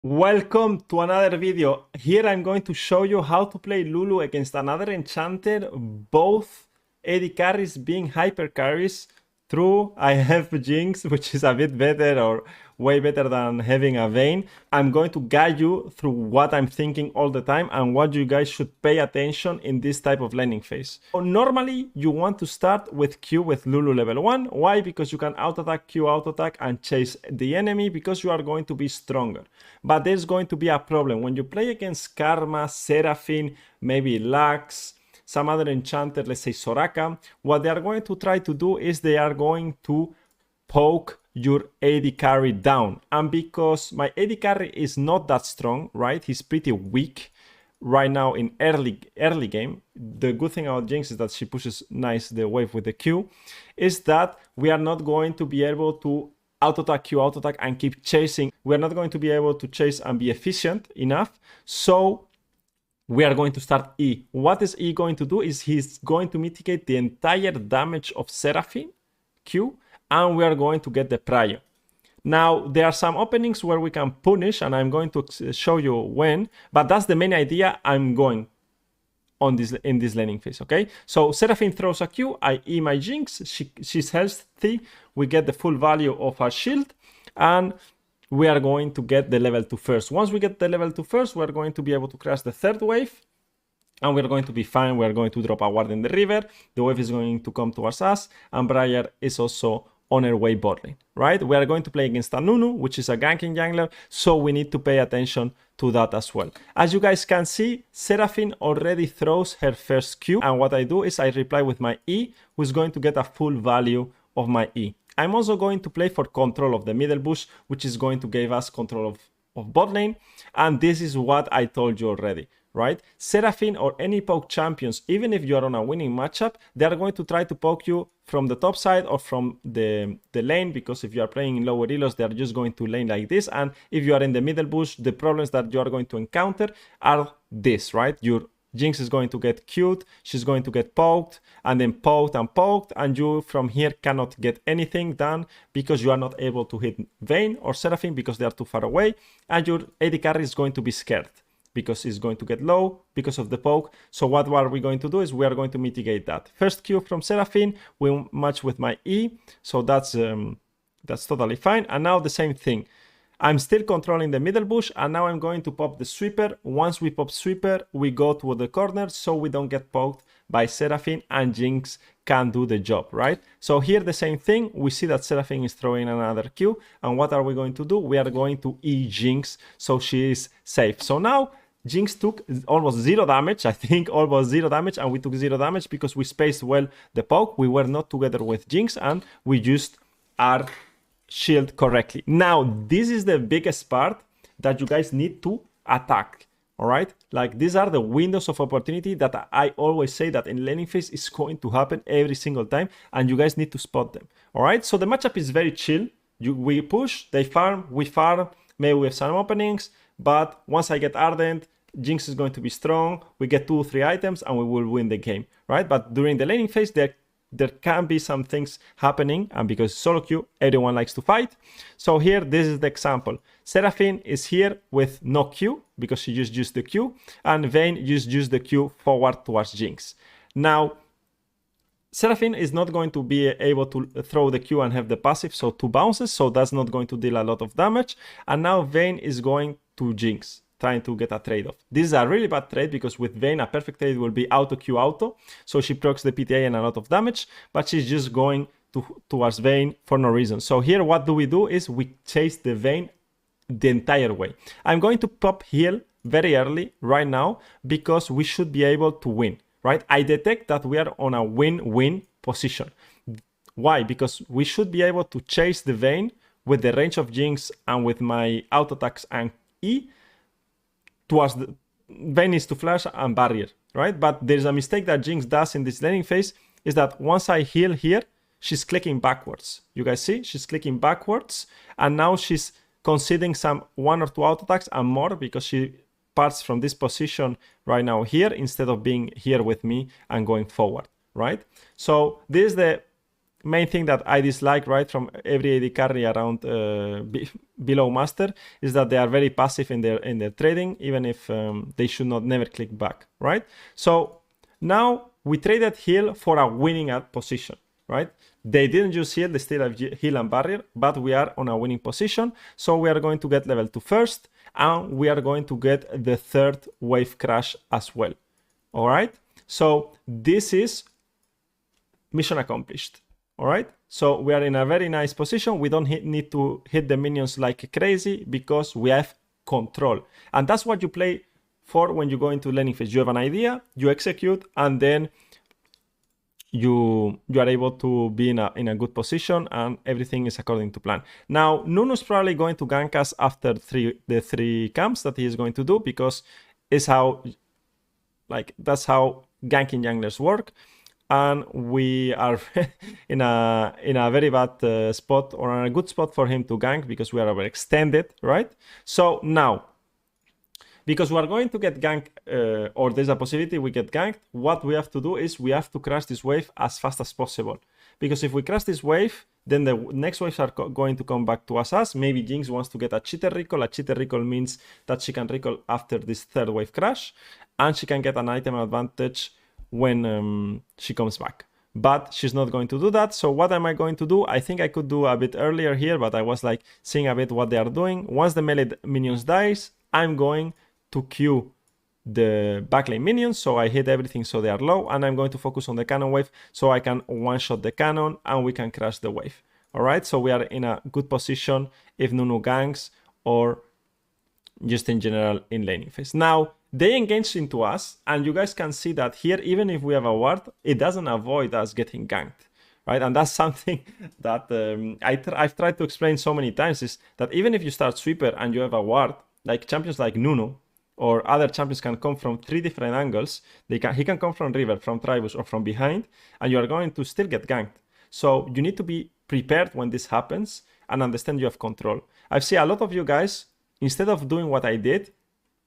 Welcome to another video. Here I'm going to show you how to play Lulu against another enchanter, both AD carries being hyper carries. True, I have Jinx, which is a bit better or way better than having a Vayne. I'm going to guide you through what I'm thinking all the time and what you guys should pay attention in this type of laning phase. So normally, you want to start with Q with Lulu level 1. Why? Because you can auto-attack, Q auto-attack and chase the enemy because you are going to be stronger. But there's going to be a problem. When you play against Karma, Seraphine, maybe Lux, some other enchanter, let's say Soraka, what they are going to try to do is they are going to poke your AD carry down. And because my AD carry is not that strong, right? He's pretty weak right now in early game. The good thing about Jinx is that she pushes nice the wave with the Q, is that we are not going to be able to auto-attack, Q auto-attack and keep chasing. We're not going to be able to chase and be efficient enough. So we are going to start E. What is E going to do is he's going to mitigate the entire damage of Seraphine, Q, and we are going to get the Prio. Now, there are some openings where we can punish, and I'm going to show you when, but that's the main idea I'm going on in this laning phase, okay? So Seraphine throws a Q, I E my Jinx, she's healthy, we get the full value of her shield, and we are going to get the level 2 first. Once we get the level 2 first, we're going to be able to crash the third wave, and we're going to be fine. We're going to drop a ward in the river, the wave is going to come towards us, and Briar is also on her way bot lane, right? We are going to play against a Nunu, which is a ganking jungler, so we need to pay attention to that as well. As you guys can see, Seraphine already throws her first Q, and what I do is I reply with my E, who's going to get a full value of my E. I'm also going to play for control of the middle bush, which is going to give us control of bot lane, and this is what I told you already, right? Seraphine or any poke champions, even if you are on a winning matchup, they are going to try to poke you from the top side or from the lane, because if you are playing in lower elos, they are just going to lane like this, and if you are in the middle bush, the problems that you are going to encounter are this, right? Your Jinx is going to get Q'd, she's going to get poked, and then poked, and you from here cannot get anything done because you are not able to hit Vayne or Seraphine because they are too far away, and your AD carry is going to be scared because it's going to get low because of the poke. So what are we going to do is we are going to mitigate that. First Q from Seraphine will match with my E, so that's totally fine. And now the same thing. I'm still controlling the middle bush, and now I'm going to pop the sweeper. Once we pop sweeper, we go to the corner so we don't get poked by Seraphine, and Jinx can do the job, right? So here the same thing, we see that Seraphine is throwing another Q, and what are we going to do? We are going to E Jinx so she is safe. So now Jinx took almost 0 damage, I think almost 0 damage, and we took 0 damage because we spaced well the poke. We were not together with Jinx, and we used our shield correctly. Now, this is the biggest part that you guys need to attack, all right? Like, these are the windows of opportunity that I always say that in laning phase is going to happen every single time, and you guys need to spot them, all right? So the matchup is very chill. We push, they farm, we farm, maybe we have some openings, but once I get Ardent, Jinx is going to be strong, we get 2-3 items, and we will win the game, right? But during the laning phase, there can be some things happening, and because solo queue, everyone likes to fight. So here, this is the example. Seraphine is here with no Q because she just used the Q, and Vayne just used the Q forward towards Jinx. Now, Seraphine is not going to be able to throw the Q and have the passive, so 2 bounces, so that's not going to deal a lot of damage. And now Vayne is going to Jinx, trying to get a trade-off. This is a really bad trade because with Vayne, a perfect trade will be auto Q auto. So she procs the PTA and a lot of damage, but she's just going towards Vayne for no reason. So here, what do? Is we chase the Vayne the entire way. I'm going to pop heal very early right now because we should be able to win, right? I detect that we are on a win-win position. Why? Because we should be able to chase the Vayne with the range of Jinx and with my auto attacks and E towards the Vayne needs to flash and barrier, right? But there's a mistake that Jinx does in this laning phase, is that once I heal here, she's clicking backwards. You guys see? She's clicking backwards, and now she's conceding some 1 or 2 auto attacks and more because she parts from this position right now here instead of being here with me and going forward, right? So this is the main thing that I dislike, right, from every AD carry around below master is that they are very passive in their trading, even if they should not never click back, right? So now we traded heal for a winning position, right? They didn't use heal, they still have heal and barrier, but we are on a winning position. So we are going to get level 2 first, and we are going to get the third wave crash as well. All right, so this is mission accomplished. All right, so we are in a very nice position. We don't need to hit the minions like crazy because we have control. And that's what you play for when you go into laning phase. You have an idea, you execute, and then you are able to be in a good position, and everything is according to plan. Now, Nunu's probably going to gank us after the three camps that he is going to do, because it's how, like, that's how ganking junglers work. And we are in a very bad spot, or in a good spot for him to gank, because we are overextended, right? So now, because we are going to get ganked, or there's a possibility we get ganked, what we have to do is we have to crash this wave as fast as possible. Because if we crash this wave, then the next waves are going to come back to us. Maybe Jinx wants to get a cheater recall. A cheater recall means that she can recall after this third wave crash, and she can get an item advantage when she comes back. But she's not going to do that. So what am I going to do? I think I could do a bit earlier here, but I was like seeing a bit what they are doing. Once the melee minions dies, I'm going to queue the backlane minions, so I hit everything so they are low, and I'm going to focus on the cannon wave so I can one-shot the cannon and we can crash the wave. All right, so we are in a good position if Nunu ganks, or just in general in laning phase. Now, they engage into us, and you guys can see that here, even if we have a ward, it doesn't avoid us getting ganked, right? And that's something that I've tried to explain so many times, is that even if you start sweeper and you have a ward, like champions like Nunu or other champions can come from 3 different angles. He can come from river, from tribus, or from behind, and you are going to still get ganked. So you need to be prepared when this happens and understand you have control. I've seen a lot of you guys, instead of doing what I did,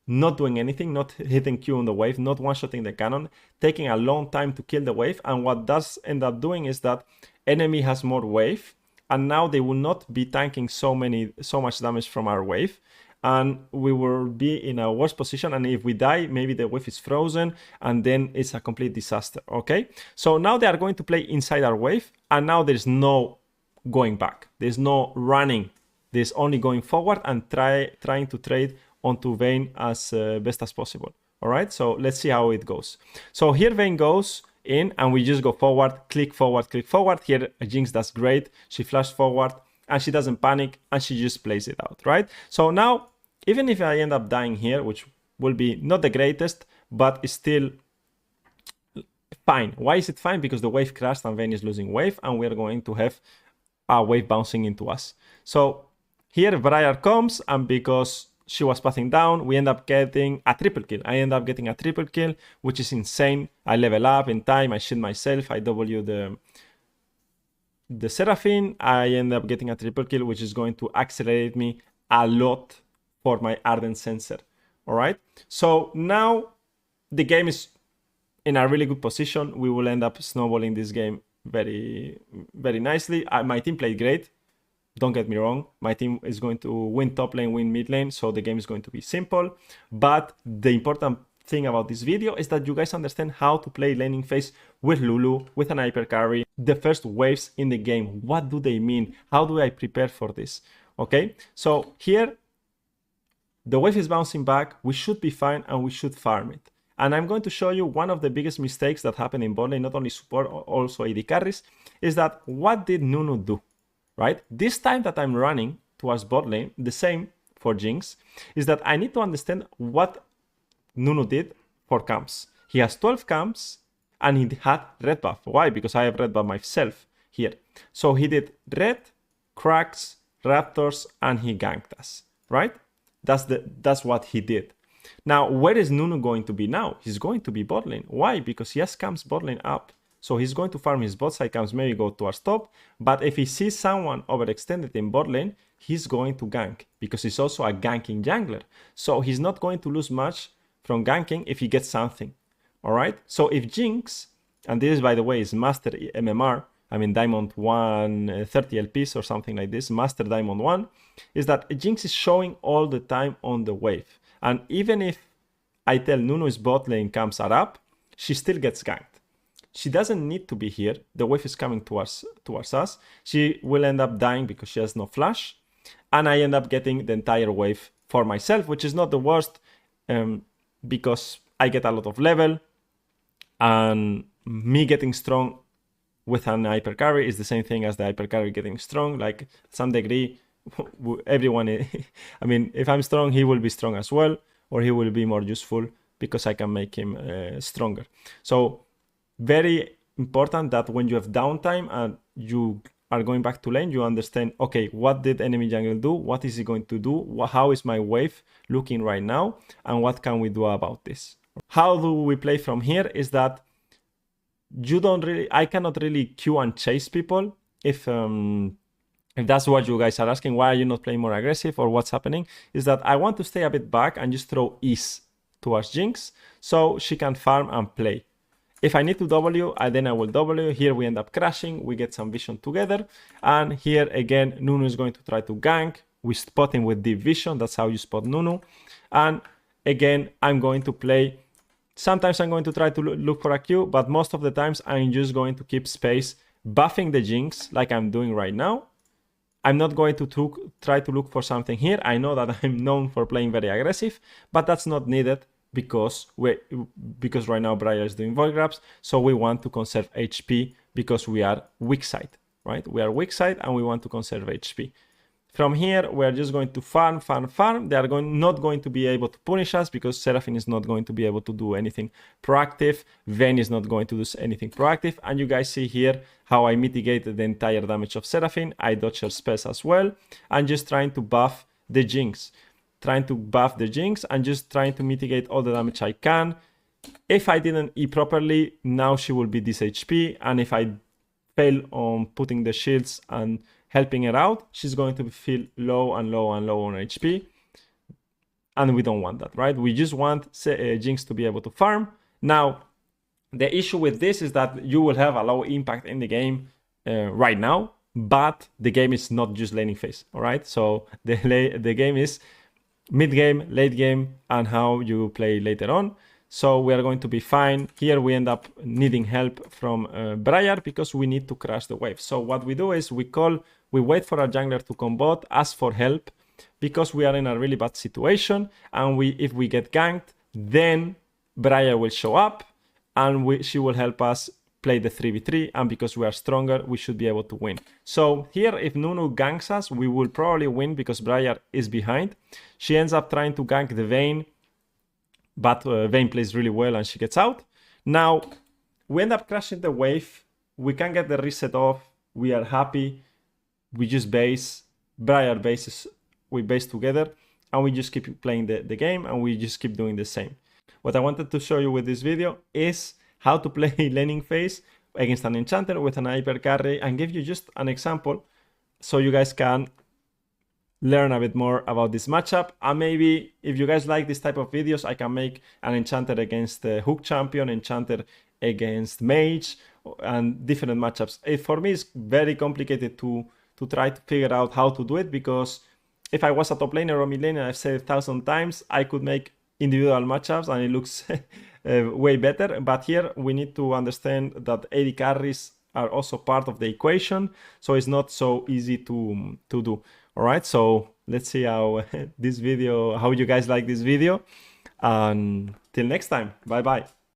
not doing anything, not hitting Q on the wave, not one-shotting the cannon, taking a long time to kill the wave, and what does end up doing is that enemy has more wave, and now they will not be tanking so much damage from our wave, and we will be in a worse position, and if we die, maybe the wave is frozen, and then it's a complete disaster, okay? So now they are going to play inside our wave, and now there's no going back. There's no running. There's only going forward and trying to trade onto Vayne as best as possible. All right, so let's see how it goes. So here Vayne goes in, and we just go forward, click forward, click forward. Here Jinx does great. She flashed forward, and she doesn't panic, and she just plays it out, right? So now, even if I end up dying here, which will be not the greatest, but it's still fine. Why is it fine? Because the wave crashed and Vayne is losing wave, and we're going to have a wave bouncing into us. So here Briar comes, and because she was pathing down, we end up getting a triple kill. I end up getting a triple kill, which is insane. I level up in time, I shield myself, I W the Seraphine. I end up getting a triple kill, which is going to accelerate me a lot for my Ardent Sensor. All right, so now the game is in a really good position. We will end up snowballing this game very, very nicely. My team played great. Don't get me wrong, my team is going to win top lane, win mid lane, so the game is going to be simple. But the important thing about this video is that you guys understand how to play laning phase with Lulu, with an hyper carry, the first waves in the game. What do they mean? How do I prepare for this? Okay, so here, the wave is bouncing back, we should be fine, and we should farm it. And I'm going to show you one of the biggest mistakes that happened in bot lane, not only support, also AD carries, is that what did Nunu do? Right? This time that I'm running towards bot lane, the same for Jinx, is that I need to understand what Nunu did for camps. He has 12 camps, and he had red buff. Why? Because I have red buff myself here. So he did red, cracks, raptors, and he ganked us, right? That's what he did. Now, where is Nunu going to be now? He's going to be bot lane. Why? Because he has camps bot lane up. So he's going to farm his bot side camps, maybe go towards top. But if he sees someone overextended in bot lane, he's going to gank, because he's also a ganking jungler. So he's not going to lose much from ganking if he gets something. All right. So if Jinx, and this by the way is master MMR, I mean Diamond 1, 30 LPs or something like this, Master Diamond 1, is that Jinx is showing all the time on the wave. And even if I tell Nunu's bot lane camps are up, she still gets ganked. She doesn't need to be here. The wave is coming towards us. She will end up dying because she has no flash. And I end up getting the entire wave for myself, which is not the worst because I get a lot of level. And me getting strong with an hyper carry is the same thing as the hyper carry getting strong. Like, some degree, everyone, I mean, if I'm strong, he will be strong as well, or he will be more useful because I can make him stronger. So very important that when you have downtime and you are going back to lane, you understand, okay, what did enemy jungle do? What is he going to do? How is my wave looking right now? And what can we do about this? How do we play from here is that I cannot really queue and chase people. If that's what you guys are asking, why are you not playing more aggressive or what's happening, is that I want to stay a bit back and just throw E's towards Jinx so she can farm and play. If I need to W, then I will W. Here we end up crashing, we get some vision together. And here again, Nunu is going to try to gank. We spot him with deep vision, that's how you spot Nunu. And again, I'm going to play, sometimes I'm going to try to look for a Q, but most of the times I'm just going to keep space, buffing the Jinx like I'm doing right now. I'm not going to try to look for something here. I know that I'm known for playing very aggressive, but that's not needed because right now Briar is doing void grabs, so we want to conserve HP because we are weak side, right? We are weak side and we want to conserve HP. From here, we're just going to farm. They are not going to be able to punish us because Seraphine is not going to be able to do anything proactive. Vayne is not going to do anything proactive. And you guys see here how I mitigated the entire damage of Seraphine. I dodge her spells as well. I'm just trying to buff the Jinx. And just trying to mitigate all the damage I can. If I didn't E properly, now she will be this HP. And if I fail on putting the shields and helping her out, she's going to feel low on HP. And we don't want that, right? We just want Jinx to be able to farm. Now, the issue with this is that you will have a low impact in the game right now, but the game is not just laning phase, all right? So the game is mid-game, late game, and how you play later on. So we are going to be fine. Here we end up needing help from Briar because we need to crash the wave. So what we do is we wait for our jungler to come bot, ask for help because we are in a really bad situation. And if we get ganked, then Briar will show up and she will help us play the 3v3. And because we are stronger, we should be able to win. So here, if Nunu ganks us, we will probably win because Briar is behind. She ends up trying to gank the Vayne, but Vayne plays really well and she gets out. Now, we end up crashing the wave. We can get the reset off. We are happy. We just base. Briar bases. We base together. And we just keep playing the game. And we just keep doing the same. What I wanted to show you with this video is how to play laning phase against an enchanter with an hyper carry. And give you just an example so you guys can learn a bit more about this matchup. And maybe if you guys like this type of videos, I can make an enchanter against the hook champion, enchanter against mage, and different matchups. For me, it's very complicated to try to figure out how to do it, because if I was a top laner or mid laner, I've said 1,000 times, I could make individual matchups and it looks way better. But here we need to understand that AD carries are also part of the equation, so it's not so easy to do. All right, so let's see how you guys like this video. And till next time, bye bye.